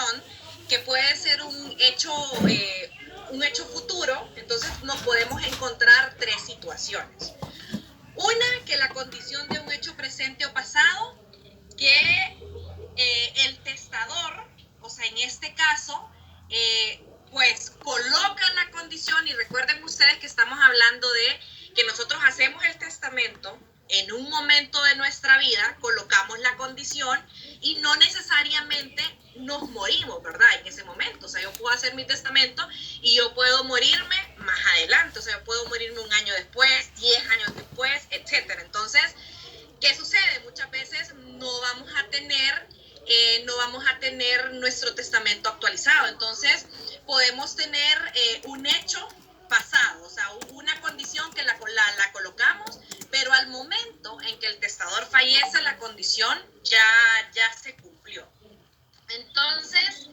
condición que puede ser un hecho futuro. Entonces nos podemos encontrar tres situaciones. Una, que la condición de un hecho presente o pasado, que el testador, o sea, en este caso, pues coloca la condición. Y recuerden ustedes que estamos hablando de que nosotros hacemos el testamento en un momento de nuestra vida, colocamos la condición y no necesariamente nos morimos, ¿verdad? En ese momento, o sea, yo puedo hacer mi testamento y yo puedo morirme más adelante, o sea, yo puedo morirme 1 año después, 10 años después, etcétera. Entonces, ¿qué sucede? Muchas veces no vamos a tener nuestro testamento actualizado. Entonces, podemos tener un hecho pasado, o sea, una condición que la colocamos, pero al momento en que el testador fallece, la condición ya se cumplió. Entonces,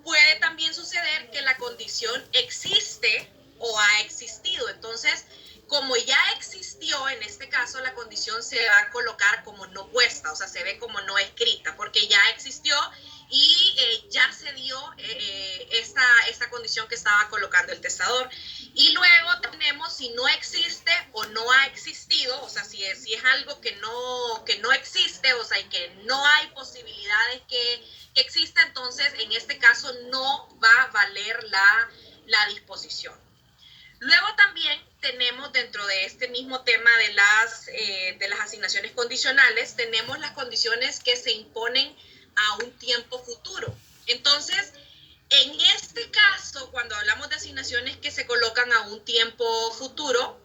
puede también suceder que la condición existe o ha existido. Entonces, como ya existió, en este caso la condición se va a colocar como no puesta, o sea, se ve como no escrita, porque ya existió y ya se dio esta condición que estaba colocando el testador. Y luego tenemos si no existe o no ha existido, o sea, si es algo que no existe, o sea, y que no hay posibilidades que exista, entonces en este caso no va a valer la disposición. Luego también tenemos, dentro de este mismo tema de las asignaciones condicionales, tenemos las condiciones que se imponen a un tiempo futuro. Entonces, en este caso, cuando hablamos de asignaciones que se colocan a un tiempo futuro,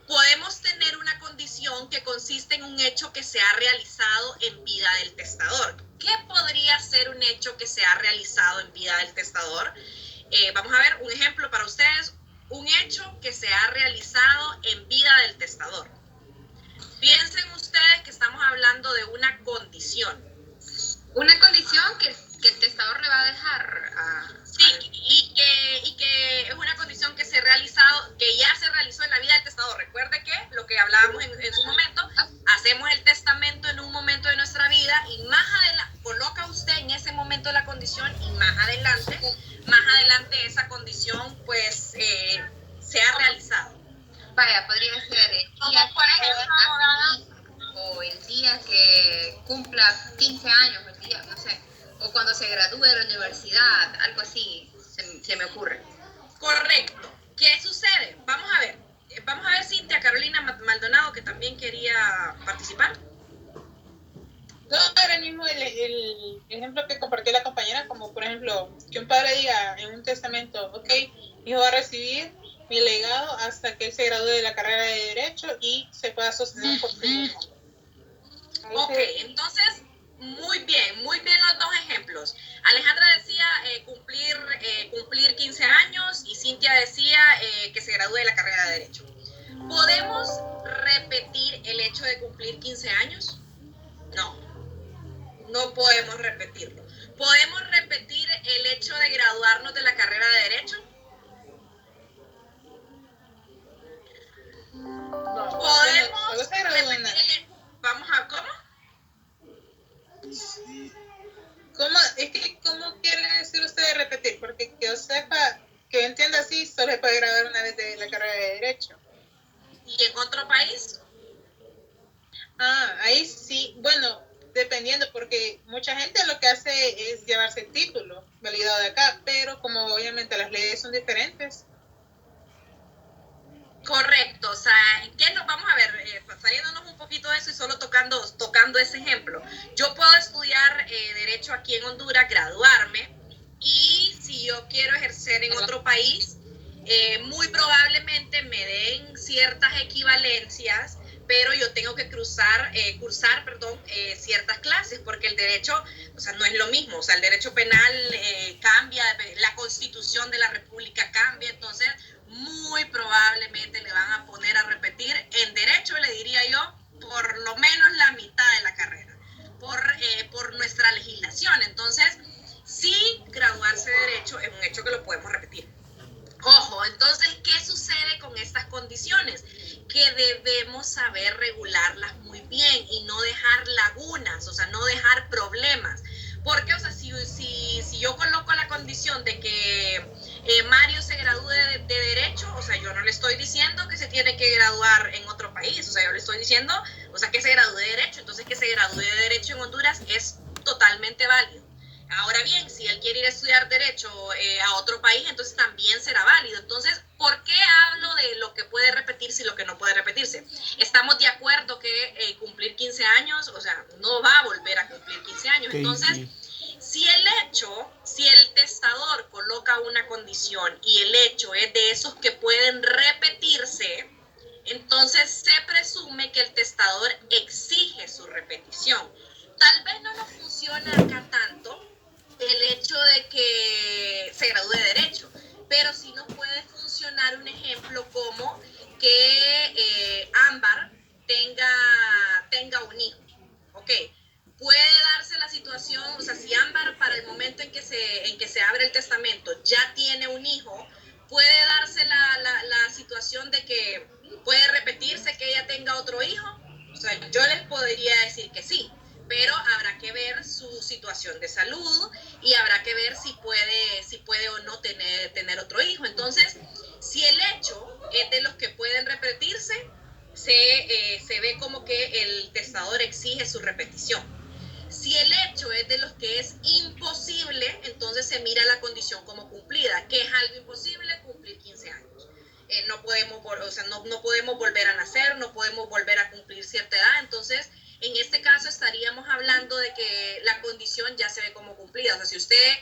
podemos tener una condición que consiste en un hecho que se ha realizado en vida del testador. ¿Qué podría ser un hecho que se ha realizado en vida del testador? Vamos a ver un ejemplo para ustedes. Un hecho que se ha realizado en vida del testador. Piensen ustedes que estamos hablando de una condición. Una condición que el testador le va a dejar a... Sí, y que es una condición que ya se realizó en la vida del testador. Recuerde que lo que hablábamos en su momento, hacemos el testamento en un momento de nuestra vida y más adelante, coloca usted en ese momento la condición y más adelante esa condición pues se ha realizado. Vaya, podría ser el día o el día que cumpla 15 años, el día, no sé, o cuando se gradúe de la universidad, algo así se me ocurre. Correcto. ¿Qué sucede? Vamos a ver Cintia Carolina Maldonado, que también quería participar. No, era el mismo el ejemplo que compartió la compañera, como por ejemplo, que un padre diga en un testamento, ok, mi hijo va a recibir mi legado hasta que él se gradúe de la carrera de Derecho y se pueda sostener por sí mismo. Ok, entonces, muy bien los dos ejemplos. Alejandra decía cumplir 15 años y Cintia decía que se gradúe de la carrera de Derecho. ¿Podemos repetir el hecho de cumplir 15 años? No podemos repetirlo. ¿Podemos repetir el hecho de graduarnos de la carrera de Derecho? No. ¿Podemos repetir? Vamos a, ¿cómo? ¿Cómo quiere decir usted de repetir? Porque que yo sepa, que yo entienda así, solo se puede graduar una vez de la carrera de Derecho. ¿Y en otro país? Ahí sí, bueno, dependiendo, porque mucha gente lo que hace es llevarse el título validado de acá, pero como obviamente las leyes son diferentes. Correcto, o sea, vamos a ver, saliéndonos un poquito de eso y solo tocando ese ejemplo. Yo puedo estudiar Derecho aquí en Honduras, graduarme, y si yo quiero ejercer en otro país, muy probablemente me den ciertas equivalencias, pero yo tengo que cursar ciertas clases, porque el derecho, o sea, no es lo mismo. O sea, el derecho penal cambia, la Constitución de la República cambia, entonces muy probablemente le van a poner a repetir en derecho, le diría yo, por lo menos la mitad de la carrera, por nuestra legislación. Entonces, sí, graduarse de derecho es un hecho que lo podemos repetir. Ojo, entonces, ¿qué sucede con estas condiciones? Que debemos saber regularlas muy bien y no dejar lagunas, o sea, no dejar problemas. Porque, o sea, si si yo coloco la condición de que Mario se gradúe de Derecho, o sea, yo no le estoy diciendo que se tiene que graduar en otro país, o sea, yo le estoy diciendo, o sea, que se gradúe de Derecho, entonces que se gradúe de Derecho en Honduras es totalmente válido. Ahora bien, si él quiere ir a estudiar Derecho a otro país, entonces también será válido. Entonces, ¿por qué hablo de lo que puede repetirse y lo que no puede repetirse? Estamos de acuerdo que cumplir 15 años, o sea, no va a volver a cumplir 15 años. Entonces, si el testador coloca una condición y el hecho es de esos que pueden repetirse, entonces se presume que el testador exige su repetición. Tal vez no nos funciona acá tanto el hecho de que se gradúe de Derecho, pero sí nos puede funcionar un ejemplo como que Ámbar tenga un hijo, ¿ok? Puede darse la situación, o sea, si Ámbar para el momento en que se abre el testamento ya tiene un hijo, puede darse la situación de que puede repetirse que ella tenga otro hijo. O sea, yo les podría decir que sí, pero habrá que ver su situación de salud y habrá que ver si puede o no tener otro hijo. Entonces, si el hecho es de los que pueden repetirse, se ve como que el testador exige su repetición. Si el hecho es de los que es imposible, entonces se mira la condición como cumplida. ¿Qué es algo imposible? Cumplir 15 años. No podemos volver a nacer, no podemos volver a cumplir cierta edad. Entonces, en este caso estaríamos hablando de que la condición ya se ve como cumplida. O sea, si usted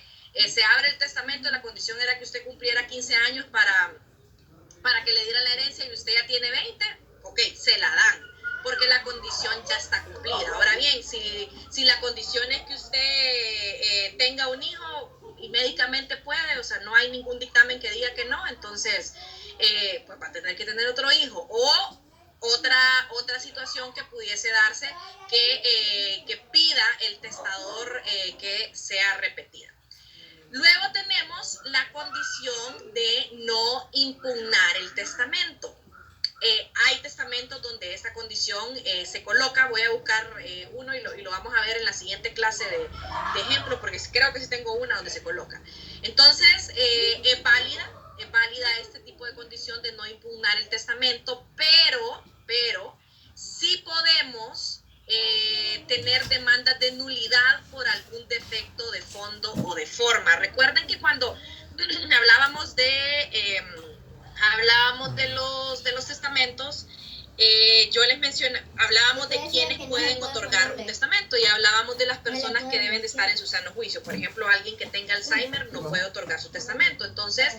se abre el testamento, la condición era que usted cumpliera 15 años para que le dieran la herencia y usted ya tiene 20, ok, se la dan, porque la condición ya está cumplida. Ahora bien, si la condición es que usted tenga un hijo y médicamente puede, o sea, no hay ningún dictamen que diga que no, entonces pues va a tener que tener otro hijo. O otra situación que pudiese darse que pida el testador que sea repetida. Luego tenemos la condición de no impugnar el testamento. Hay testamentos donde esta condición se coloca. Voy a buscar uno y lo vamos a ver en la siguiente clase de ejemplo, porque creo que sí tengo una donde se coloca. Entonces, es válida este tipo de condición de no impugnar el testamento, pero sí podemos tener demandas de nulidad por algún defecto de fondo o de forma. Recuerden que cuando hablábamos de los testamentos, yo les mencioné, hablábamos de quienes pueden otorgar un testamento y hablábamos de las personas que deben de estar en su sano juicio. Por ejemplo, alguien que tenga Alzheimer no puede otorgar su testamento. Entonces,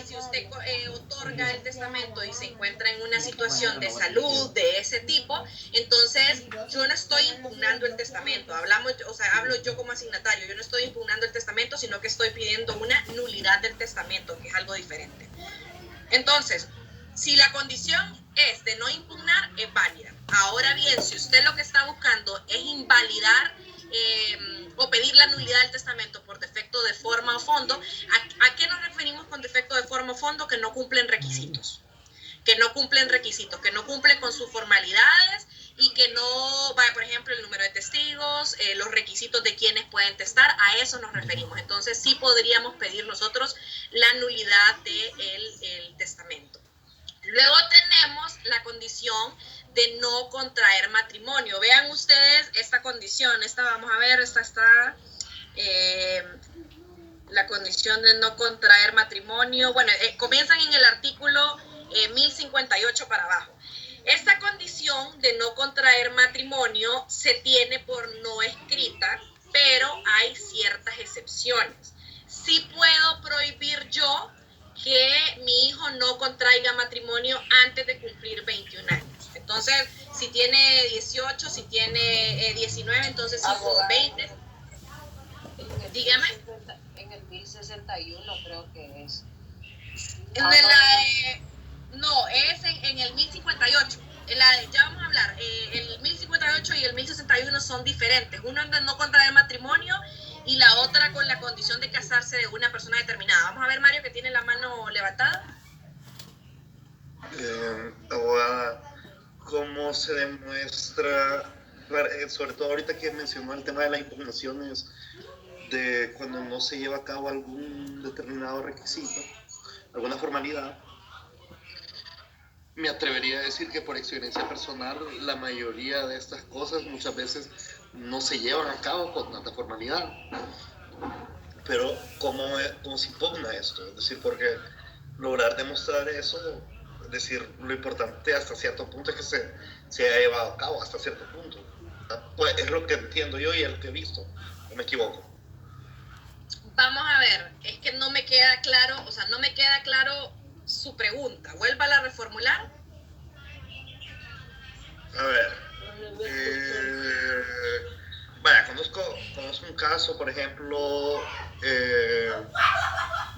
si usted otorga el testamento y se encuentra en una situación de salud de ese tipo, entonces yo no estoy impugnando el testamento. Hablo yo como asignatario, yo no estoy impugnando el testamento, sino que estoy pidiendo una nulidad del testamento, que es algo diferente. Entonces, si la condición es de no impugnar, es válida. Ahora bien, si usted lo que está buscando es invalidar o pedir la nulidad del testamento por defecto de forma o fondo, ¿a qué nos referimos con defecto de forma o fondo? Que no cumplen requisitos. Que no cumplen con sus formalidades y que no, por ejemplo, el número de testigos, los requisitos de quienes pueden testar, a eso nos referimos. Entonces sí podríamos pedir nosotros la nulidad del testamento. Luego tenemos la condición de no contraer matrimonio. Vean ustedes esta condición, vamos a ver, esta está, la condición de no contraer matrimonio. Bueno, comienzan en el artículo 1058 para abajo. Esta condición de no contraer matrimonio se tiene por no escrita, pero hay ciertas excepciones. Sí puedo prohibir yo que mi hijo no contraiga matrimonio antes de cumplir 21 años. Entonces, si tiene 18, si tiene 19, entonces si con 20. Dígame. En el 1061 creo que es. No, es en el 1058. Ya vamos a hablar. El 1058 y el 1061 son diferentes. Uno es de no contraer matrimonio y la otra con la condición de casarse de una persona determinada. Vamos a ver, Mario, que tiene la mano levantada. ¿Cómo se demuestra, sobre todo ahorita que mencionó el tema de las impugnaciones, de cuando no se lleva a cabo algún determinado requisito, alguna formalidad. Me atrevería a decir que por experiencia personal la mayoría de estas cosas muchas veces no se llevan a cabo con tanta formalidad. Pero ¿cómo se impugna esto? Es decir, porque lograr demostrar eso, es decir, lo importante hasta cierto punto es que se haya llevado a cabo hasta cierto punto. Pues es lo que entiendo yo y es lo que he visto. ¿O me equivoco? Vamos a ver, es que no me queda claro, o sea, no me queda claro su pregunta. Vuélvala a reformular. A ver. Vaya, conozco un caso, por ejemplo,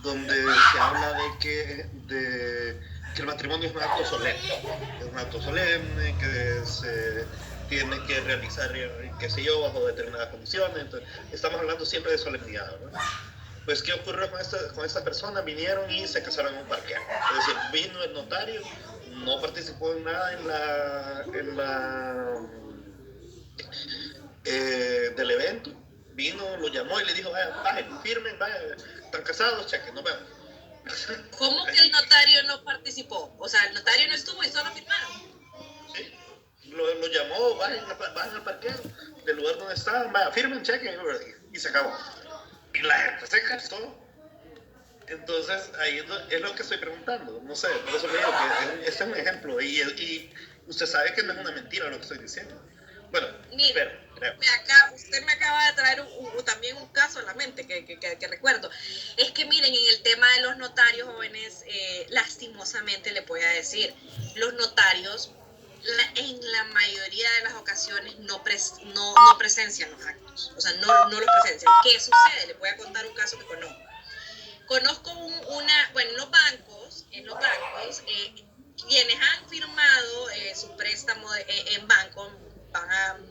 donde se habla de que el matrimonio es un acto solemne. Es un acto solemne que se tiene que realizar, qué sé yo, bajo determinadas condiciones. Entonces, estamos hablando siempre de solemnidad, ¿no? Pues, ¿qué ocurrió con esta persona? Vinieron y se casaron en un parque. Es decir, vino el notario, no participó en nada del evento, vino, lo llamó y le dijo, vaya, firmen, vaya, están casados, chequen, nos vemos. ¿Cómo que el notario no participó? O sea, el notario no estuvo y solo firmaron. Sí, lo llamó, vayan al parqueo del lugar donde estaban, vaya, firmen, chequen, y se acabó. Y la gente se casó. Entonces, ahí es lo que estoy preguntando, no sé, por eso le digo que este es un ejemplo, y usted sabe que no es una mentira lo que estoy diciendo. Bueno, mire, usted me acaba de traer también un caso a la mente que recuerdo. Es que miren, en el tema de los notarios jóvenes, lastimosamente le voy a decir, los notarios en la mayoría de las ocasiones no presencian los actos, o sea, no los presencian. ¿Qué sucede? Les voy a contar un caso que conozco. Conozco en los bancos, quienes han firmado su préstamo en banco,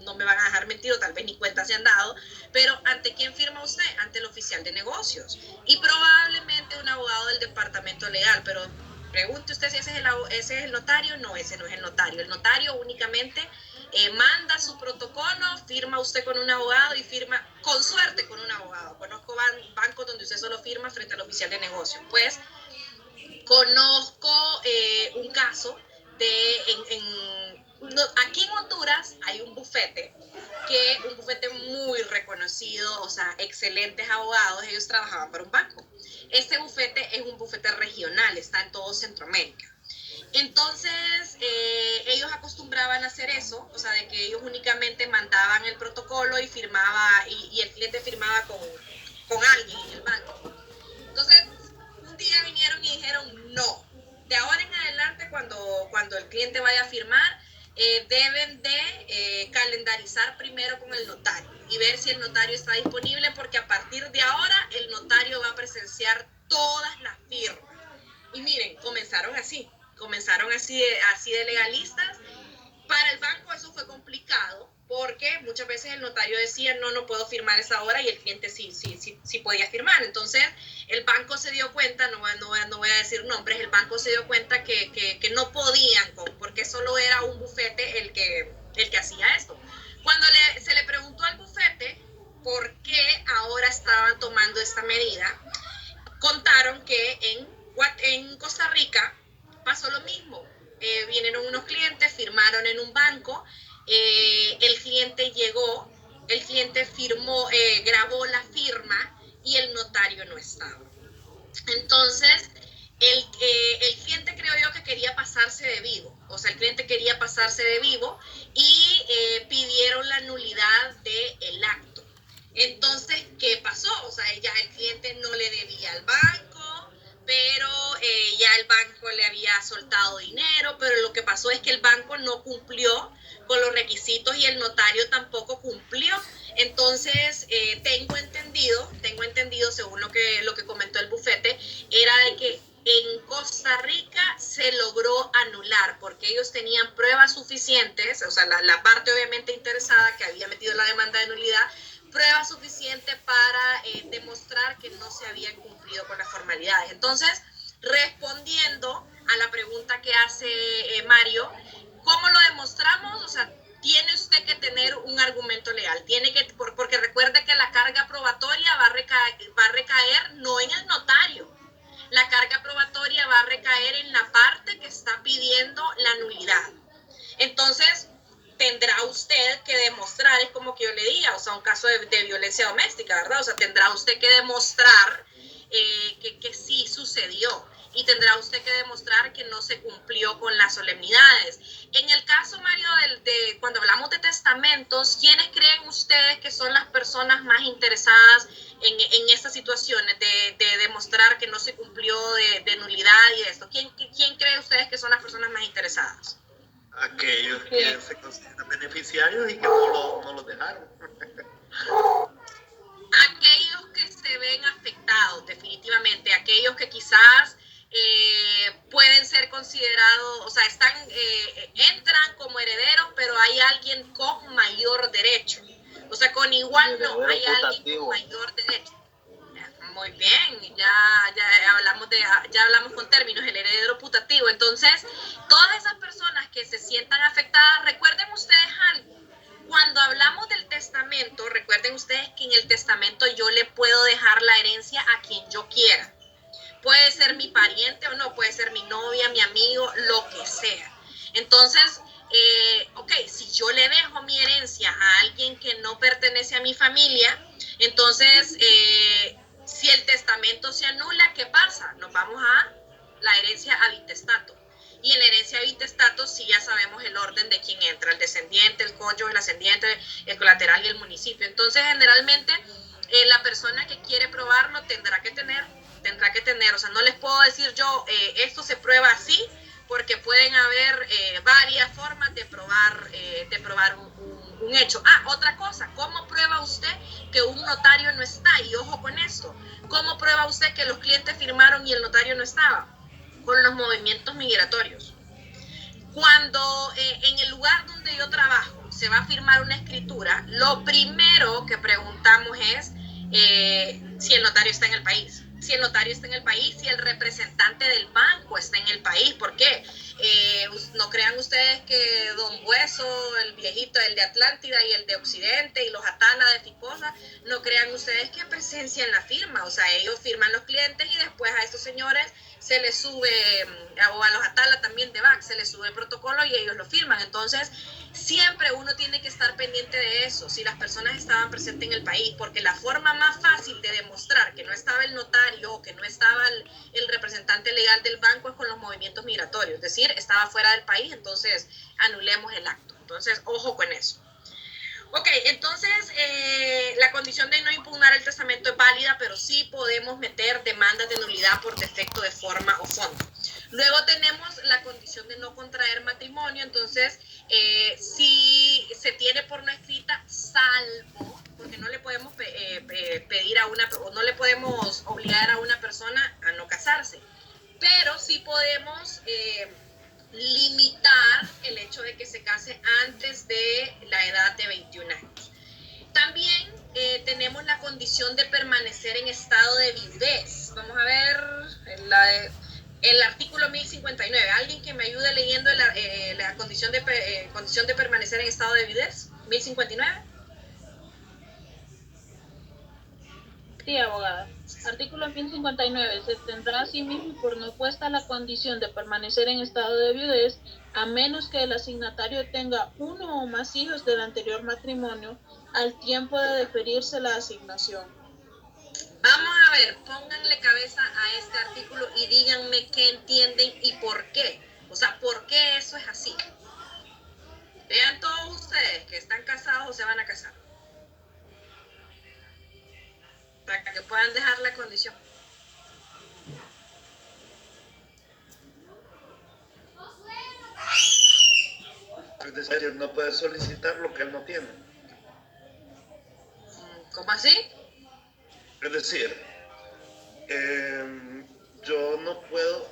no me van a dejar mentir, o tal vez ni cuenta se han dado, pero ¿ante quién firma usted? Ante el oficial de negocios y probablemente un abogado del departamento legal, pero pregunte usted si ese es el notario. No, ese no es el notario. El notario únicamente manda su protocolo, firma usted con un abogado y firma con suerte con un abogado. Conozco bancos donde usted solo firma frente al oficial de negocios. Pues conozco un caso aquí en Honduras hay un bufete muy reconocido, o sea, excelentes abogados. Ellos trabajaban para un banco. Este bufete es un bufete regional, está en todo Centroamérica. Entonces, ellos acostumbraban a hacer eso, o sea, de que ellos únicamente mandaban el protocolo y y el cliente firmaba con alguien en el banco. Entonces, un día vinieron y dijeron, no, de ahora en adelante, cuando el cliente vaya a firmar, deben de calendarizar primero con el notario y ver si el notario está disponible, porque a partir de ahora el notario va a presenciar todas las firmas. Y miren, comenzaron así de legalistas. Para el banco eso fue complicado, porque muchas veces el notario decía, no puedo firmar esa hora, y el cliente sí podía firmar. Entonces el banco se dio cuenta, no voy a decir nombres, el banco se dio cuenta que no podían, porque solo era un bufete el que hacía esto. Cuando se le preguntó al bufete por qué ahora estaban tomando esta medida, contaron que en Costa Rica pasó lo mismo. Vinieron unos clientes, firmaron en un banco, el cliente llegó, el cliente firmó, grabó la firma y el notario no estaba. Entonces, el cliente, creo yo, que quería pasarse de vivo, o sea, el cliente quería pasarse de vivo y pidieron la nulidad del acto. Entonces, ¿qué pasó? O sea, ya el cliente no le debía al banco, pero ya el banco le había soltado dinero, pero lo que pasó es que el banco no cumplió con los requisitos y el notario tampoco cumplió. Entonces, tengo entendido, según lo que comentó el bufete, era de que en Costa Rica se logró anular porque ellos tenían pruebas suficientes, o sea, la parte obviamente interesada que había metido la demanda de nulidad, prueba suficiente para demostrar que no se habían cumplido con las formalidades. Entonces, respondiendo a la pregunta que hace Mario, ¿cómo lo demostramos? O sea, tiene usted que tener un argumento legal, porque recuerde que la carga probatoria va a recaer no en el notario. La carga probatoria va a recaer en la parte que está pidiendo la nulidad. Entonces, tendrá usted que demostrar, es como que yo le diga, o sea, un caso de violencia doméstica, ¿verdad? O sea, tendrá usted que demostrar que sí sucedió y tendrá usted que demostrar que no se cumplió con las solemnidades. En el caso, Mario, cuando hablamos de testamentos, ¿quiénes creen ustedes que son las personas más interesadas en estas situaciones de demostrar que no se cumplió de nulidad y de esto? ¿Quién cree ustedes que son las personas más interesadas? Aquellos que se consideran beneficiarios y que no los dejaron. Aquellos que se ven afectados, definitivamente, aquellos que quizás pueden ser considerados, o sea, entran como herederos, pero hay alguien con mayor derecho. O sea, con igual no, hay alguien con mayor derecho. Muy bien, ya hablamos con términos, el heredero putativo. Entonces, todas esas personas que se sientan afectadas, recuerden ustedes algo. Cuando hablamos del testamento, recuerden ustedes que en el testamento yo le puedo dejar la herencia a quien yo quiera. Puede ser mi pariente o no, puede ser mi novia, mi amigo, lo que sea. Entonces, si yo le dejo mi herencia a alguien que no pertenece a mi familia, entonces, si el testamento se anula, ¿qué pasa? Nos vamos a la herencia habitestato. Y en la herencia habitestato sí ya sabemos el orden de quién entra, el descendiente, el cónyuge, el ascendiente, el colateral y el municipio. Entonces, generalmente, la persona que quiere probarlo tendrá que tener, o sea, no les puedo decir yo, esto se prueba así, porque pueden haber varias formas de probar un hecho. Otra cosa, ¿cómo prueba usted que un notario no está? Y ojo con esto, ¿cómo prueba usted que los clientes firmaron y el notario no estaba? Con los movimientos migratorios. Cuando en el lugar donde yo trabajo se va a firmar una escritura, lo primero que preguntamos es si el notario está en el país. Si el notario está en el país, si el representante del banco está en el país. ¿Por qué? No crean ustedes que Don Hueso, el viejito, el de Atlántida y el de Occidente y los Atala de Ficosa, no crean ustedes que presencia en la firma. O sea, ellos firman los clientes y después a estos señores se les sube, o a los Atala también de BAC, se les sube el protocolo y ellos lo firman. Entonces, siempre uno tiene que estar pendiente de eso, si las personas estaban presentes en el país, porque la forma más fácil de demostrar que no estaba el notario o que no estaba el representante legal del banco es con los movimientos migratorios, es decir, estaba fuera del país, entonces anulemos el acto. Entonces, ojo con eso. Ok, entonces la condición de no impugnar el testamento es válida, pero sí podemos meter demandas de nulidad por defecto de forma o fondo. Luego tenemos la condición de no contraer matrimonio, entonces si se tiene por no escrita, salvo, porque no le podemos pedir a o no le podemos obligar a una persona a no casarse, pero sí podemos limitar el hecho de que se case antes de la edad de 21 años. También tenemos la condición de permanecer en estado de viudez. Vamos a ver el artículo 1059. ¿Alguien que me ayude leyendo la condición de permanecer en estado de viudez? 1059. Sí, abogada. Artículo 1059. Se tendrá asimismo por no puesta la condición de permanecer en estado de viudez, a menos que el asignatario tenga uno o más hijos del anterior matrimonio al tiempo de deferirse la asignación. Vamos a ver, pónganle cabeza a este artículo y díganme qué entienden y por qué. O sea, ¿por qué eso es así? Vean todos ustedes que están casados o se van a casar, para que puedan dejar la condición. Es decir, no puede solicitar lo que él no tiene. ¿Cómo así? Es decir, yo no puedo,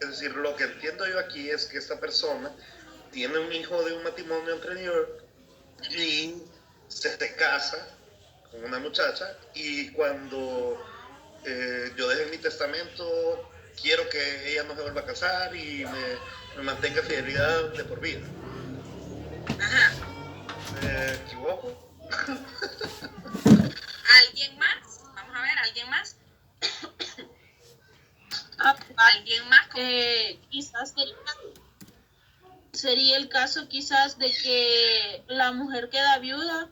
es decir, lo que entiendo yo aquí es que esta persona tiene un hijo de un matrimonio anterior y se casa con una muchacha, y cuando yo deje mi testamento quiero que ella no se vuelva a casar y me mantenga fidelidad de por vida. Ajá. ¿Me equivoco? ¿Alguien más? Vamos a ver, ¿Alguien más? ¿Alguien más? Quizás sería el caso quizás de que la mujer queda viuda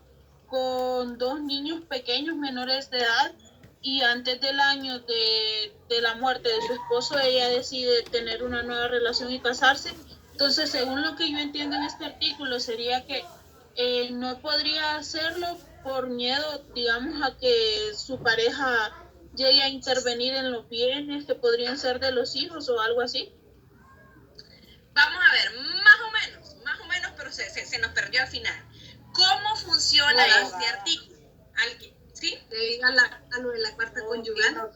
con 2 niños pequeños menores de edad y antes del año de la muerte de su esposo ella decide tener una nueva relación y casarse. Entonces, según lo que yo entiendo en este artículo, sería que no podría hacerlo por miedo, digamos, a que su pareja llegue a intervenir en los bienes que podrían ser de los hijos o algo así. Vamos a ver, más o menos, pero se nos perdió al final. ¿Cómo funciona este artículo? ¿Alguien? ¿Sí? ¿Te diga a lo de la cuarta conyugal?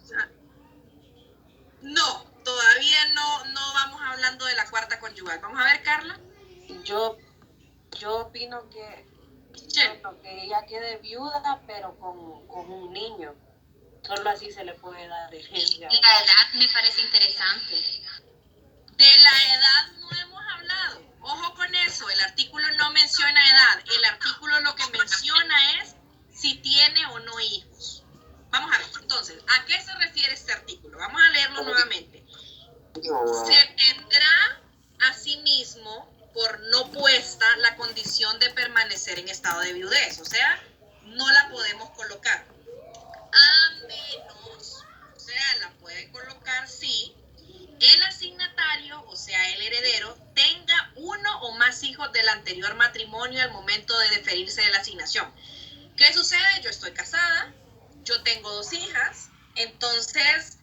No, todavía no vamos hablando de la cuarta conyugal. Vamos a ver, Carla. Yo opino que, bueno, que ella quede viuda, pero con un niño. Solo así se le puede dar herencia. La edad me parece interesante. De la edad no hemos hablado. Ojo con eso, el artículo no menciona edad. El artículo lo que menciona es si tiene o no hijos. Vamos a ver, entonces, ¿a qué se refiere este artículo? Vamos a leerlo nuevamente. Se tendrá asimismo por no puesta la condición de permanecer en estado de viudez, o sea, no la podemos colocar. A menos, o sea, la pueden colocar si el asignatario, o sea, el heredero, tenga uno o más hijos del anterior matrimonio al momento de deferirse de la asignación. ¿Qué sucede? Yo estoy casada, yo tengo 2 hijas, entonces,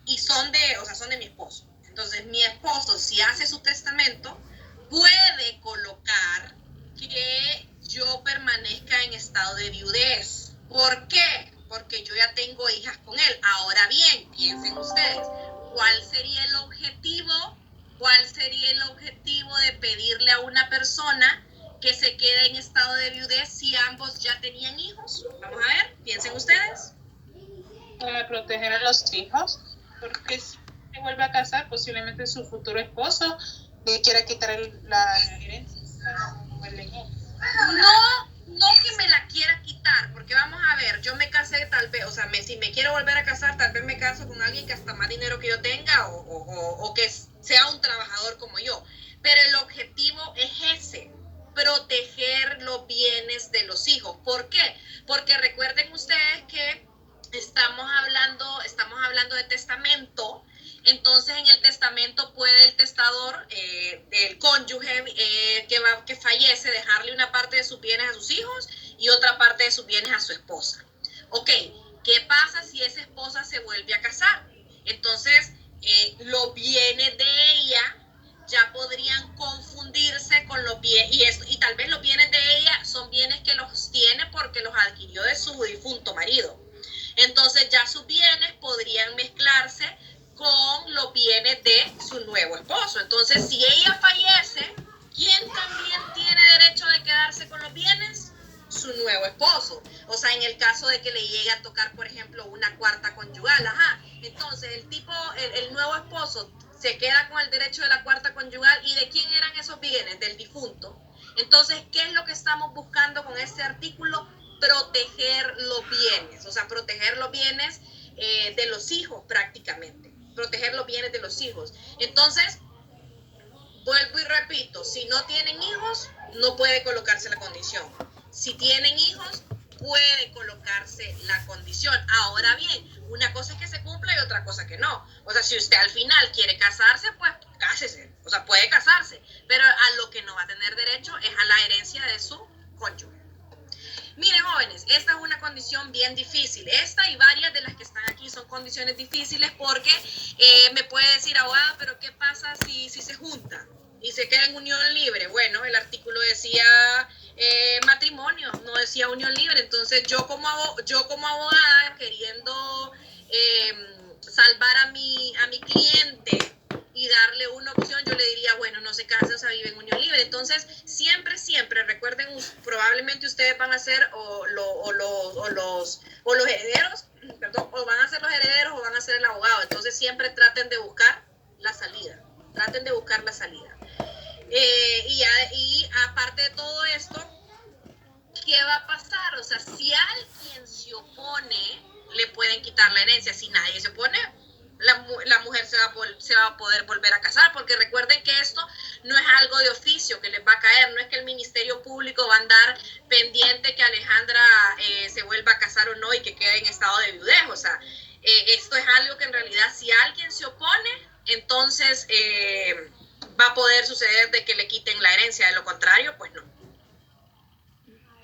y son de mi esposo. Entonces, mi esposo, si hace su testamento, puede colocar que yo permanezca en estado de viudez. ¿Por qué? Porque yo ya tengo hijas con él. Ahora bien, piensen ustedes, ¿cuál sería el objetivo? ¿Cuál sería el objetivo de pedirle a una persona que se quede en estado de viudez si ambos ya tenían hijos? Vamos a ver, piensen ustedes. Para proteger a los hijos, porque si se vuelve a casar, posiblemente su futuro esposo le quiera quitar la herencia. No que me la quiera quitar, porque vamos a ver, yo me casé tal vez, o sea, si me quiero volver a casar, tal vez me caso con alguien que hasta más dinero que yo tenga o que sea un trabajador como yo. Pero el objetivo es ese, proteger los bienes de los hijos. ¿Por qué? Porque recuerden ustedes que estamos hablando de testamento. Entonces, en el testamento puede el testador, el cónyuge que fallece, dejarle una parte de sus bienes a sus hijos y otra parte de sus bienes a su esposa. Ok, ¿qué pasa si esa esposa se vuelve a casar? Entonces, los bienes de ella ya podrían confundirse con los bienes, y tal vez los bienes de ella son bienes que los tiene porque los adquirió de su difunto marido. Entonces, ya sus bienes podrían mezclarse con los bienes de su nuevo esposo. Entonces, si ella fallece, ¿quién también tiene derecho de quedarse con los bienes? Su nuevo esposo. O sea, en el caso de que le llegue a tocar, por ejemplo, una cuarta conyugal, entonces el nuevo esposo se queda con el derecho de la cuarta conyugal. ¿Y de quién eran esos bienes? Del difunto. Entonces, ¿qué es lo que estamos buscando con este artículo? Proteger los bienes, o sea, proteger los bienes de los hijos prácticamente. Proteger los bienes de los hijos. Entonces, vuelvo y repito, si no tienen hijos, no puede colocarse la condición. Si tienen hijos, puede colocarse la condición. Ahora bien, una cosa es que se cumpla y otra cosa que no. O sea, si usted al final quiere casarse, pues cásese. O sea, puede casarse. Pero a lo que no va a tener derecho es a la herencia de su cónyuge. Miren, jóvenes, esta es una condición bien difícil. Esta y varias de las que están aquí son condiciones difíciles porque me puede decir, abogada, pero ¿qué pasa si se juntan y se queda en unión libre? Bueno, el artículo decía matrimonio, no decía unión libre. Entonces yo como abogada, queriendo salvar a mi cliente y darle una opción, yo le diría, bueno, no se casen, o sea, viven en unión libre. Entonces, siempre, recuerden, probablemente ustedes van a ser los herederos, perdón, o van a ser los herederos o van a ser el abogado. Entonces, siempre traten de buscar la salida. Y aparte de todo esto, ¿qué va a pasar? O sea, si alguien se opone, le pueden quitar la herencia. Si nadie se opone, la mujer se va a poder volver a casar, porque recuerden que esto no es algo de oficio que les va a caer, no es que el Ministerio Público va a andar pendiente que Alejandra se vuelva a casar o no y que quede en estado de viudez. O sea, esto es algo que en realidad si alguien se opone, entonces va a poder suceder de que le quiten la herencia, de lo contrario, pues no.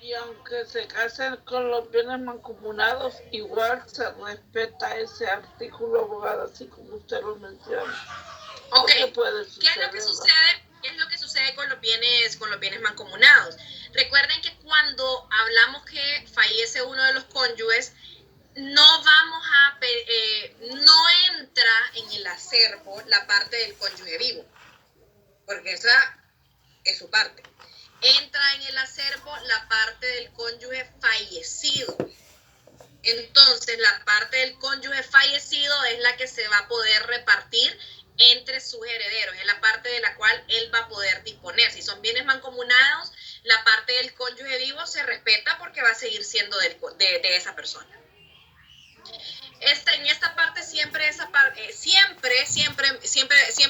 Y aunque se casen con los bienes mancomunados, igual se respeta ese artículo, abogada, así como usted lo menciona. Ok, ¿qué es lo que sucede? ¿Qué es lo que sucede con los bienes mancomunados? Recuerden que cuando hablamos que fallece uno de los cónyuges, no entra en el acervo la parte del cónyuge vivo, porque esa es su parte. Entra en el acervo la parte del cónyuge fallecido. Entonces, la parte del cónyuge fallecido es la que se va a poder repartir entre sus herederos, es la parte de la cual él va a poder disponer. Si son bienes mancomunados, la parte del cónyuge vivo se respeta porque va a seguir siendo de esa persona. En esta parte siempre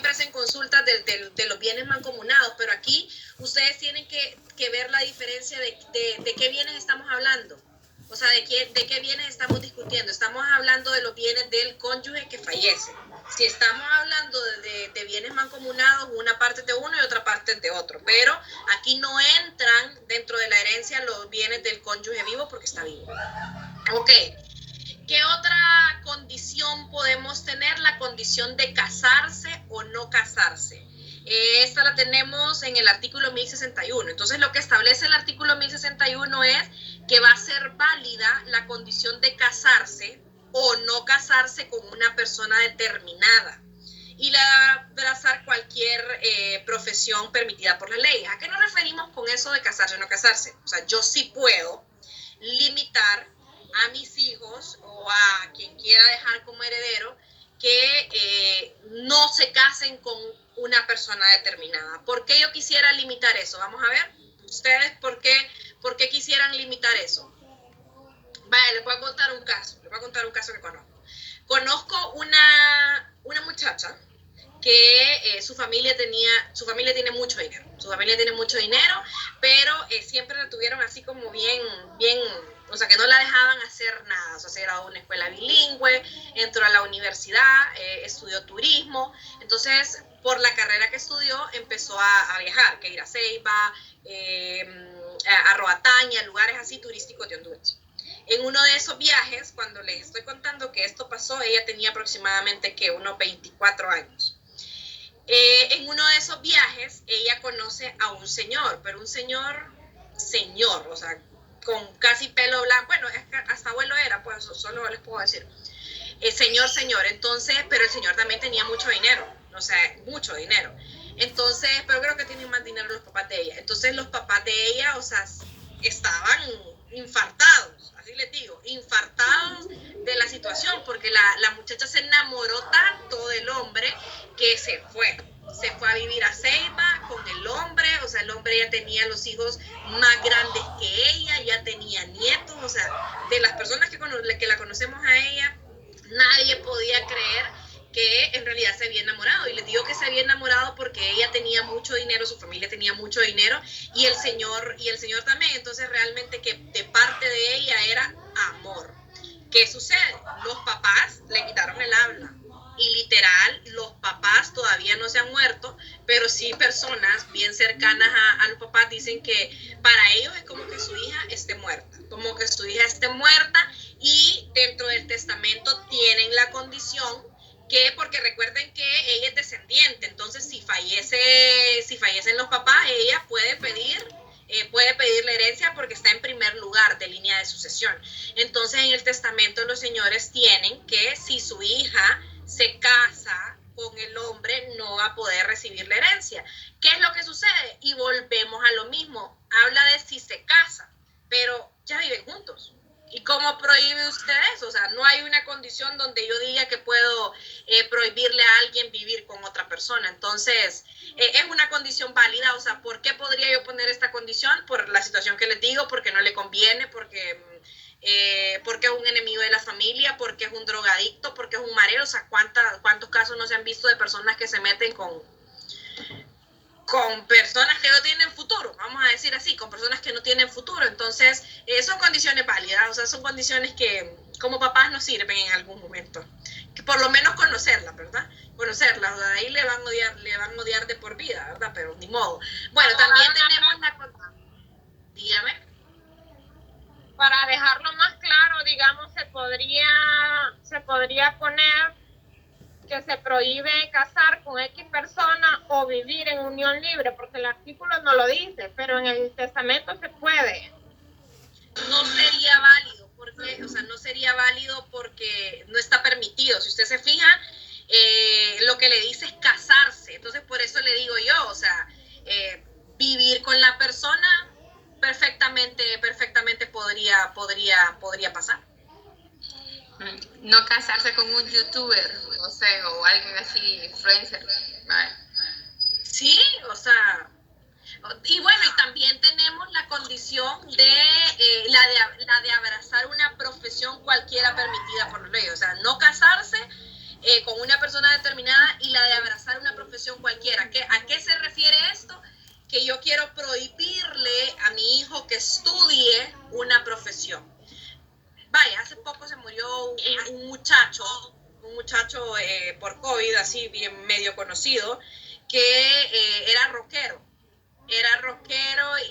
hacen consultas de los bienes mancomunados, pero aquí ustedes tienen que ver la diferencia de qué bienes estamos hablando. O sea, de qué bienes estamos discutiendo. Estamos hablando de los bienes del cónyuge que fallece. Si estamos hablando de bienes mancomunados, una parte es de uno y otra parte es de otro. Pero aquí no entran dentro de la herencia los bienes del cónyuge vivo porque está vivo. Ok. ¿Qué otra condición podemos tener? La condición de casarse o no casarse. Esta la tenemos en el artículo 1061. Entonces, lo que establece el artículo 1061 es que va a ser válida la condición de casarse o no casarse con una persona determinada y la abrazar cualquier profesión permitida por la ley. ¿A qué nos referimos con eso de casarse o no casarse? O sea, yo sí puedo limitar a mis hijos o a quien quiera dejar como heredero que no se casen con una persona determinada. ¿Por qué yo quisiera limitar eso? Vamos a ver, ustedes, ¿por qué quisieran limitar eso? Vaya, les voy a contar un caso que conozco. Conozco una muchacha que su familia tiene mucho dinero, pero siempre la tuvieron así como bien, o sea, que no la dejaban hacer nada. O sea, se graduó en una escuela bilingüe, entró a la universidad, estudió turismo. Entonces, por la carrera que estudió, empezó a viajar, que ir a Ceiba, a Roataña, lugares así turísticos de Honduras. En uno de esos viajes, cuando les estoy contando que esto pasó, ella tenía aproximadamente unos 24 años. En uno de esos viajes, ella conoce a un señor, pero un señor, o sea, con casi pelo blanco. Bueno, es que hasta abuelo era, pues solo les puedo decir. Señor. Entonces, pero el señor también tenía mucho dinero, o sea, mucho dinero. Entonces, pero creo que tienen más dinero los papás de ella. Entonces, los papás de ella, o sea, estaban infartados, así les digo, infartados de la situación, porque la muchacha se enamoró tanto del hombre que se fue a vivir a Ceiba con el hombre. O sea, el hombre ya tenía los hijos más grandes que ella, ya tenía nietos. O sea, de las personas que la conocemos a ella, nadie podía creer que en realidad se había enamorado. Y les digo que se había enamorado porque ella tenía mucho dinero, su familia tenía mucho dinero y el señor también. Entonces, realmente que de parte de ella era amor. ¿Qué sucede? Los papás le quitaron el habla. Y literal, los papás todavía no se han muerto, pero sí personas bien cercanas a los papás dicen que para ellos es como que su hija esté muerta, y dentro del testamento tienen la condición que, porque recuerden que ella es descendiente, entonces si fallecen los papás, ella puede pedir la herencia porque está en primer lugar de línea de sucesión. Entonces, en el testamento los señores tienen que si su hija se casa con el hombre, no va a poder recibir la herencia. ¿Qué es lo que sucede? Y volvemos a lo mismo. Habla de si se casa, pero ya viven juntos. ¿Y cómo prohíbe usted eso? O sea, no hay una condición donde yo diga que puedo prohibirle a alguien vivir con otra persona. Entonces, es una condición válida. O sea, ¿por qué podría yo poner esta condición? Por la situación que les digo, porque no le conviene, porque porque es un enemigo de la familia, porque es un drogadicto, porque es un marero. O sea, ¿cuántos casos no se han visto de personas que se meten con personas que no tienen futuro, vamos a decir así, con personas que no tienen futuro? Entonces, son condiciones válidas, o sea, son condiciones que como papás nos sirven en algún momento. Que por lo menos conocerlas, ¿verdad? Conocerlas, o sea, ahí le van a odiar de por vida, ¿verdad? Pero ni modo. Bueno, también tenemos la... Dígame. Para dejarlo más claro, digamos, se podría poner que se prohíbe casar con X persona o vivir en unión libre, porque el artículo no lo dice, pero en el testamento se puede. No sería válido, porque, o sea, no sería válido porque no está permitido. Si usted se fija, lo que le dice es casarse. Entonces, por eso le digo yo, o sea, vivir con la persona perfectamente podría pasar. No casarse con un youtuber, no sé, o alguien así, influencer. Vale. Sí, o sea, y bueno, y también tenemos la condición de la de abrazar una profesión cualquiera permitida por la ley. O sea, no casarse con una persona determinada y la de abrazar una profesión cualquiera. ¿A qué se refiere esto? Que yo quiero prohibirle a mi hijo que estudie una profesión. Vaya, hace poco se murió un muchacho por COVID, así bien medio conocido, que era rockero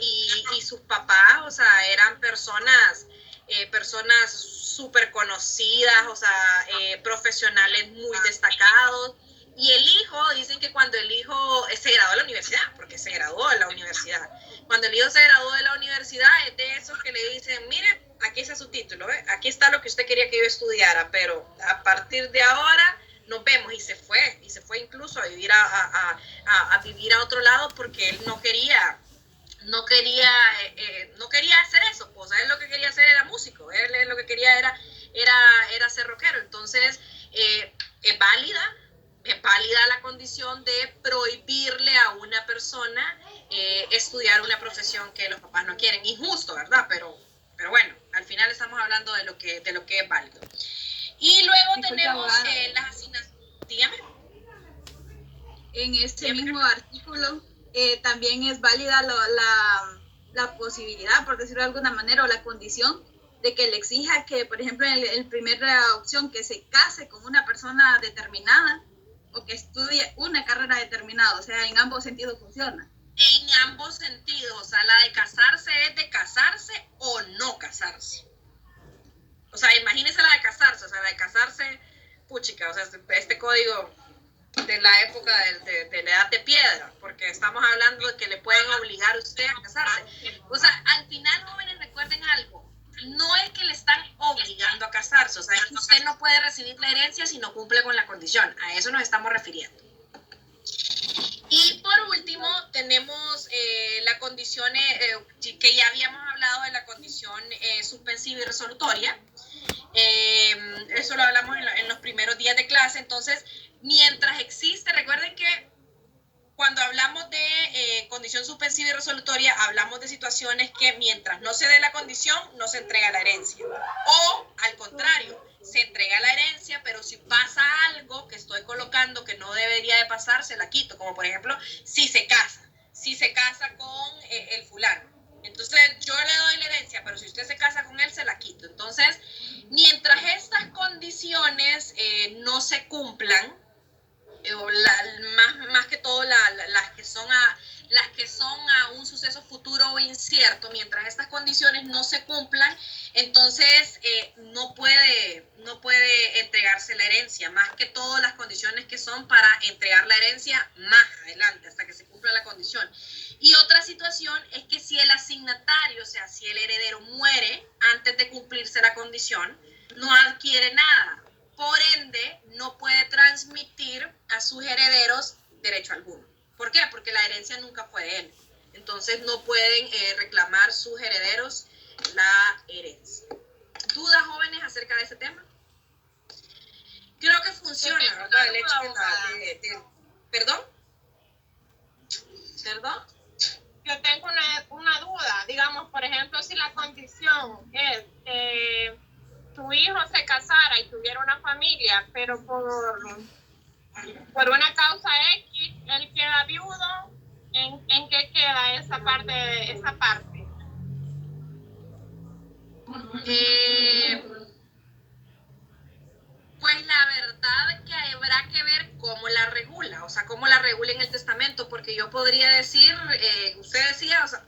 y sus papás, o sea, eran personas súper conocidas, o sea, profesionales muy destacados. Y el hijo, dicen que cuando el hijo se graduó de la universidad, porque se graduó de la universidad, cuando el hijo se graduó de la universidad, es de esos que le dicen, mire, aquí está su título, aquí está lo que usted quería que yo estudiara, pero a partir de ahora nos vemos. Y se fue incluso a vivir a vivir a otro lado porque él no quería hacer eso, pues él lo que quería hacer era músico, él lo que quería era ser rockero. Entonces, es válida la condición de prohibirle a una persona estudiar una profesión que los papás no quieren. Injusto, ¿verdad? Pero bueno, al final estamos hablando de lo que es válido. Y luego tenemos las asignaciones. Dígame. En este mismo artículo también es válida la posibilidad, por decirlo de alguna manera, o la condición de que le exija que, por ejemplo, en primera opción, que se case con una persona determinada o que estudie una carrera determinada. O sea, en ambos sentidos funciona. En ambos sentidos, o sea, la de casarse es de casarse o no casarse. O sea, imagínese la de casarse, o sea, la de casarse, puchica, o sea, este código de la época de la edad de piedra, porque estamos hablando de que le pueden obligar a usted a casarse. O sea, al final, jóvenes, recuerden algo, no es que le están obligando a casarse, o sea, es que usted no puede recibir la herencia si no cumple con la condición, a eso nos estamos refiriendo. Y por último, tenemos la condición, que ya habíamos hablado de la condición suspensiva y resolutoria. Eso lo hablamos en los primeros días de clase. Entonces, mientras existe, recuerden que cuando hablamos de condición suspensiva y resolutoria, hablamos de situaciones que mientras no se dé la condición, no se entrega la herencia. O, al contrario, se entrega la herencia, pero si pasa algo que estoy colocando que no debería de pasar, se la quito. Como por ejemplo, si se casa con el fulano. Entonces, yo le doy la herencia, pero si usted se casa con él, se la quito. Entonces, mientras estas condiciones no se cumplan, más que todo las que son a un suceso futuro o incierto, mientras estas condiciones no se cumplan, entonces no puede entregarse la herencia, más que todas las condiciones que son para entregar la herencia más adelante, hasta que se cumpla la condición. Y otra situación es que si el asignatario, o sea, si el heredero muere antes de cumplirse la condición, no adquiere nada. Por ende, no puede transmitir a sus herederos derecho alguno. ¿Por qué? Porque la herencia nunca fue de él. Entonces, no pueden reclamar sus herederos la herencia. ¿Dudas, jóvenes, acerca de ese tema? Creo que funciona, ¿verdad? El hecho de ¿Perdón? Yo tengo una duda. digamos, por ejemplo, si la condición es que tu hijo se casara y tuviera una familia, pero por una causa X, él queda viudo, ¿en qué queda esa parte? Pues la verdad es que habrá que ver cómo la regula, o sea, cómo la regula en el testamento, porque yo podría decir, usted decía, o sea,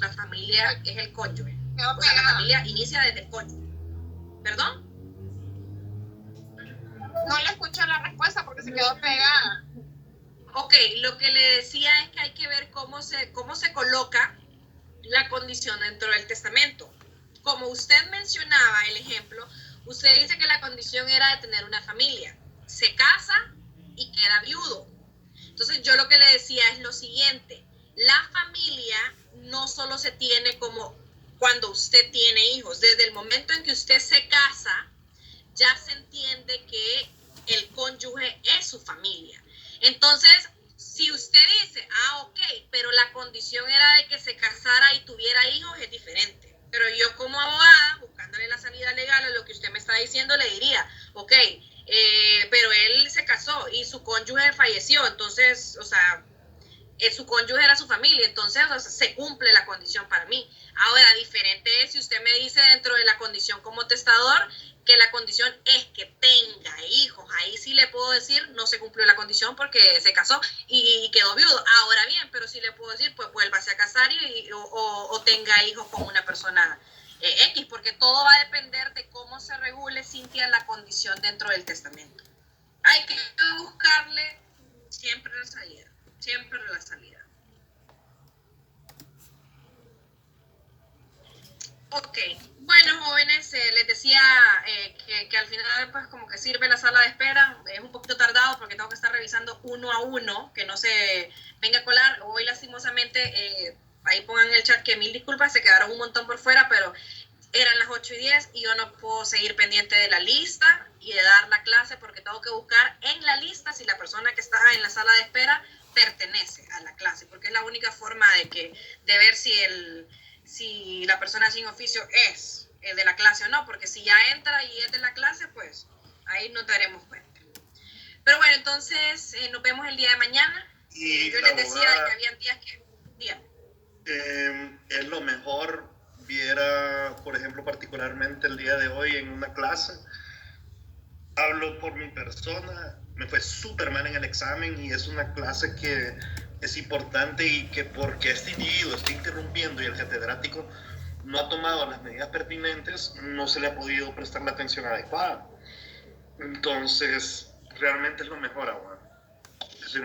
la familia es el cónyuge, o sea, la familia inicia desde el cónyuge. ¿Perdón? No le escuché la respuesta porque se quedó pegada. Ok, lo que le decía es que hay que ver cómo se coloca la condición dentro del testamento. Como usted mencionaba el ejemplo, usted dice que la condición era de tener una familia. Se casa y queda viudo. Entonces yo lo que le decía es lo siguiente. La familia no solo se tiene como cuando usted tiene hijos. Desde el momento en que usted se casa, ya se entiende que el cónyuge es su familia. Entonces, si usted dice, ok, pero la condición era de que se casara y tuviera hijos, es diferente. Pero yo como abogada, buscándole la salida legal a lo que usted me está diciendo, le diría, ok, pero él se casó y su cónyuge falleció, entonces, o sea, su cónyuge era su familia, entonces, o sea, se cumple la condición para mí. Ahora, diferente es si usted me dice dentro de la condición como testador que la condición es que tenga hijos. Ahí sí le puedo decir, no se cumplió la condición porque se casó y quedó viudo. Ahora bien, pero sí le puedo decir, pues vuélvase a casar o tenga hijos con una persona X, porque todo va a depender de cómo se regule, Cintia, la condición dentro del testamento. Hay que buscarle siempre la salida. Siempre la salida. Ok, bueno, jóvenes, les decía que al final pues como que sirve la sala de espera. Es un poquito tardado porque tengo que estar revisando uno a uno, que no se venga a colar. Hoy lastimosamente, ahí pongan en el chat que 1000 disculpas, se quedaron un montón por fuera, pero eran las 8:10 y yo no puedo seguir pendiente de la lista y de dar la clase porque tengo que buscar en la lista si la persona que está en la sala de espera pertenece a la clase, porque es la única forma de ver si la persona sin oficio es el de la clase o no, porque si ya entra y es de la clase, pues ahí nos daremos cuenta. Pero bueno, entonces nos vemos el día de mañana. Y yo les decía que habían días que... es lo mejor viera, por ejemplo, particularmente el día de hoy en una clase. Hablo por mi persona, me fue súper mal en el examen y es una clase que es importante y que porque este individuo está interrumpiendo y el catedrático no ha tomado las medidas pertinentes, no se le ha podido prestar la atención adecuada. Entonces, realmente es lo mejor ahora.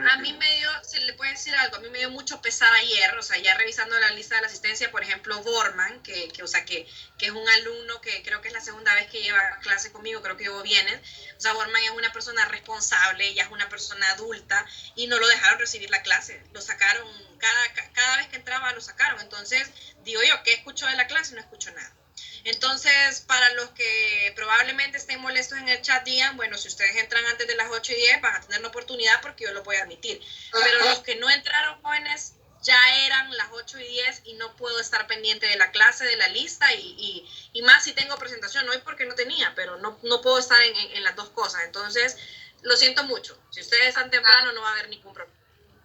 A mí me dio, se le puede decir algo, a mí me dio mucho pesar ayer, o sea, ya revisando la lista de la asistencia, por ejemplo, Borman, que es un alumno que creo que es la segunda vez que lleva clase conmigo, creo que llevo bien, o sea, Borman es una persona responsable, ella es una persona adulta, y no lo dejaron recibir la clase, lo sacaron, cada vez que entraba lo sacaron, entonces, digo yo, ¿qué escucho de la clase? No escucho nada. Entonces, para los que probablemente estén molestos en el chat, digan, bueno, si ustedes entran antes de las 8:10, van a tener la oportunidad porque yo lo voy a admitir. Pero los que no entraron, jóvenes, ya eran las 8:10 y no puedo estar pendiente de la clase, de la lista y más si tengo presentación. Hoy porque no tenía, pero no puedo estar en las dos cosas. Entonces, lo siento mucho. Si ustedes están temprano, no va a haber ningún problema.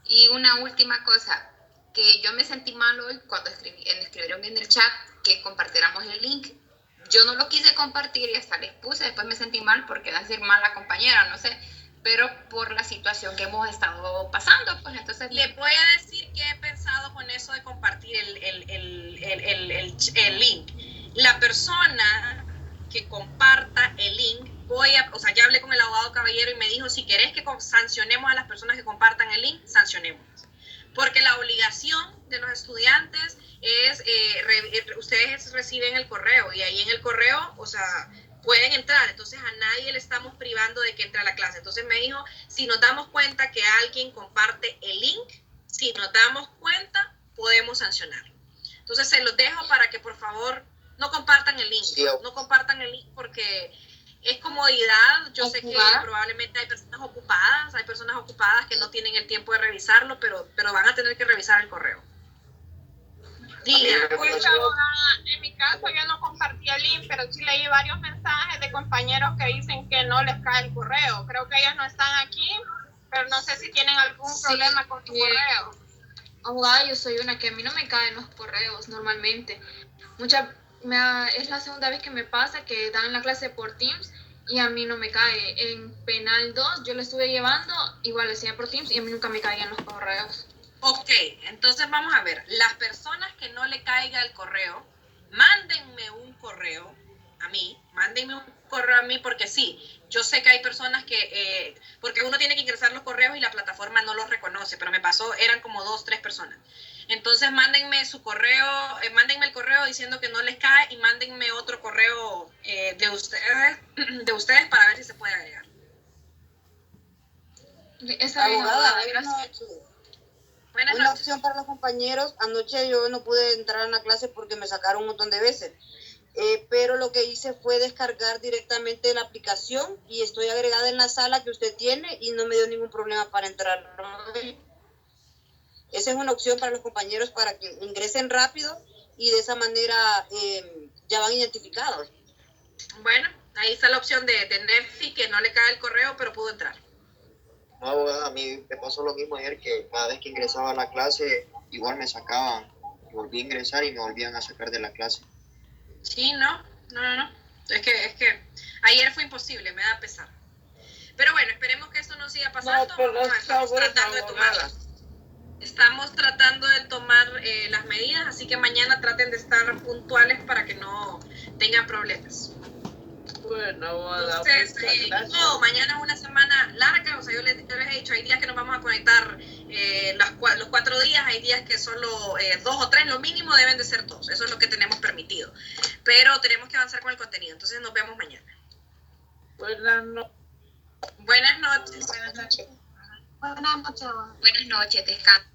Y una última cosa, que yo me sentí mal hoy cuando escribieron en el chat que compartiéramos el link. Yo no lo quise compartir y hasta les puse, después me sentí mal porque era decir mala compañera, no sé, pero por la situación que hemos estado pasando, pues entonces... Le voy a decir que he pensado con eso de compartir el link. La persona que comparta el link, o sea, ya hablé con el abogado Caballero y me dijo, si querés que sancionemos a las personas que compartan el link, sancionemos. Porque la obligación de los estudiantes es, ustedes reciben el correo y ahí en el correo, o sea, pueden entrar. Entonces a nadie le estamos privando de que entre a la clase. Entonces me dijo, si nos damos cuenta que alguien comparte el link, si nos damos cuenta, podemos sancionarlo. Entonces se los dejo para que por favor no compartan el link. Sí, no compartan el link porque es comodidad. Yo sé que Ocupar. probablemente hay personas ocupadas que no tienen el tiempo de revisarlo, pero van a tener que revisar el correo. Diga. Pues, abogada, en mi caso yo no compartí el link, pero sí leí varios mensajes de compañeros que dicen que no les cae el correo. Creo que ellos no están aquí, pero no sé si tienen algún problema con su correo. Abogada, yo soy una que a mí no me caen los correos normalmente. Es la segunda vez que me pasa que dan la clase por Teams y a mí no me cae. En Penal 2 yo lo estuve llevando, igual lo hacía por Teams y a mí nunca me caían los correos. Ok, entonces vamos a ver. Las personas que no le caiga el correo, mándenme un correo a mí, porque sí, yo sé que hay personas que, porque uno tiene que ingresar los correos y la plataforma no los reconoce, pero me pasó, eran como 2, 3 personas. Entonces mándenme su correo, mándenme el correo diciendo que no les cae y mándenme otro correo de ustedes para ver si se puede agregar. Está bien, abogada, gracias. Buenas Una noches. opción para los compañeros. Anoche yo no pude entrar en la clase porque me sacaron un montón de veces. Pero lo que hice fue descargar directamente la aplicación y estoy agregada en la sala que usted tiene y no me dio ningún problema para entrar. Esa es una opción para los compañeros para que ingresen rápido y de esa manera ya van identificados. Bueno, ahí está la opción de Nefi, que no le cae el correo, pero pudo entrar. No, abogada, a mí me pasó lo mismo ayer, que cada vez que ingresaba a la clase, igual me sacaban. Volví a ingresar y me volvían a sacar de la clase. Sí, no. Es que ayer fue imposible, me da pesar. Pero bueno, esperemos que esto no siga pasando. No, pero Estamos tratando de tomarlas. Estamos tratando de tomar las medidas, así que mañana traten de estar puntuales para que no tengan problemas. Bueno, abogada, Entonces, muchas gracias. no, mañana es una semana larga, o sea, yo les he dicho, hay días que nos vamos a conectar los 4 días, hay días que solo 2 o 3, lo mínimo deben de ser 2, eso es lo que tenemos permitido, pero tenemos que avanzar con el contenido, entonces nos vemos mañana. Buenas noches. Buenas noches. Buenas noches, descansa.